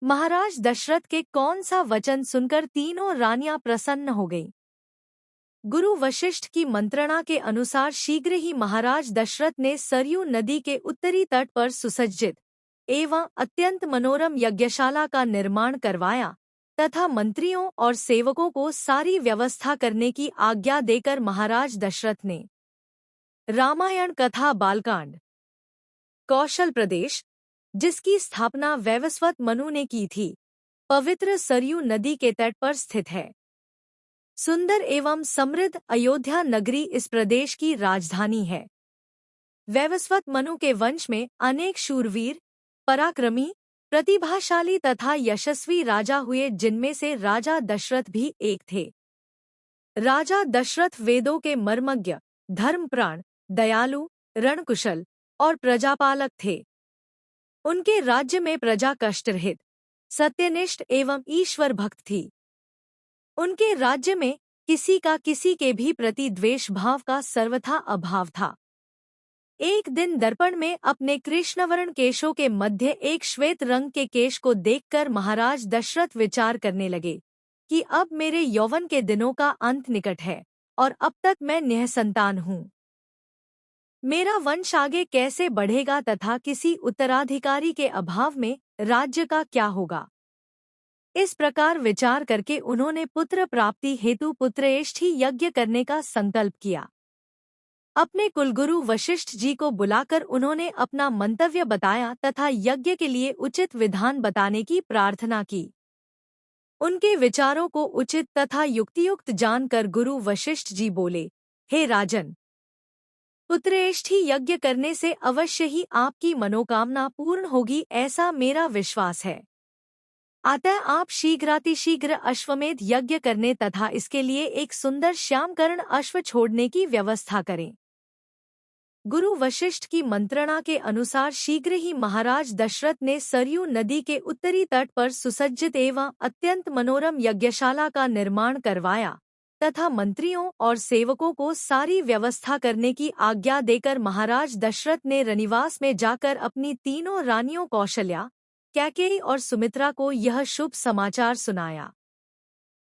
महाराज दशरथ के कौन सा वचन सुनकर तीनों रानियां प्रसन्न हो गईं? गुरु वशिष्ठ की मंत्रणा के अनुसार शीघ्र ही महाराज दशरथ ने सरयू नदी के उत्तरी तट पर सुसज्जित एवं अत्यंत मनोरम यज्ञशाला का निर्माण करवाया तथा मंत्रियों और सेवकों को सारी व्यवस्था करने की आज्ञा देकर महाराज दशरथ ने रामायण कथा बालकांड कौशल प्रदेश, जिसकी स्थापना वैवस्वत मनु ने की थी, पवित्र सरयू नदी के तट पर स्थित है। सुंदर एवं समृद्ध अयोध्या नगरी इस प्रदेश की राजधानी है। वैवस्वत मनु के वंश में अनेक शूरवीर, पराक्रमी, प्रतिभाशाली तथा यशस्वी राजा हुए, जिनमें से राजा दशरथ भी एक थे। राजा दशरथ वेदों के मर्मज्ञ, धर्मप्राण, दयालु, रणकुशल और प्रजापालक थे। उनके राज्य में प्रजा कष्टरहित, सत्यनिष्ठ एवं ईश्वर भक्त थी। उनके राज्य में किसी का किसी के भी प्रति द्वेष भाव का सर्वथा अभाव था। एक दिन दर्पण में अपने कृष्णवर्ण केशों के मध्य एक श्वेत रंग के केश को देखकर महाराज दशरथ विचार करने लगे कि अब मेरे यौवन के दिनों का अंत निकट है और अब तक मैं निःसंतान हूँ। मेरा वंश आगे कैसे बढ़ेगा तथा किसी उत्तराधिकारी के अभाव में राज्य का क्या होगा। इस प्रकार विचार करके उन्होंने पुत्र प्राप्ति हेतु पुत्रेष्ठी यज्ञ करने का संकल्प किया। अपने कुलगुरु वशिष्ठ जी को बुलाकर उन्होंने अपना मंतव्य बताया तथा यज्ञ के लिए उचित विधान बताने की प्रार्थना की। उनके विचारों को उचित तथा युक्तियुक्त जानकर गुरु वशिष्ठ जी बोले, हे राजन, पुत्रेष्ठी यज्ञ करने से अवश्य ही आपकी मनोकामना पूर्ण होगी, ऐसा मेरा विश्वास है। अतः आप शीघ्रातिशीघ्र अश्वमेध यज्ञ करने तथा इसके लिए एक सुंदर श्यामकर्ण अश्व छोड़ने की व्यवस्था करें। गुरु वशिष्ठ की मंत्रणा के अनुसार शीघ्र ही महाराज दशरथ ने सरयू नदी के उत्तरी तट पर सुसज्जित एवं अत्यंत मनोरम यज्ञशाला का निर्माण करवाया तथा मंत्रियों और सेवकों को सारी व्यवस्था करने की आज्ञा देकर महाराज दशरथ ने रनिवास में जाकर अपनी तीनों रानियों कौशल्या, कैकेयी और सुमित्रा को यह शुभ समाचार सुनाया।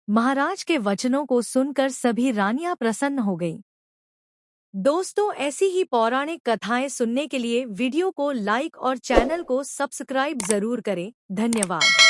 महाराज के वचनों को सुनकर सभी रानियां प्रसन्न हो गईं। दोस्तों, ऐसी ही पौराणिक कथाएं सुनने के लिए वीडियो को लाइक और चैनल को सब्सक्राइब जरूर करें। धन्यवाद।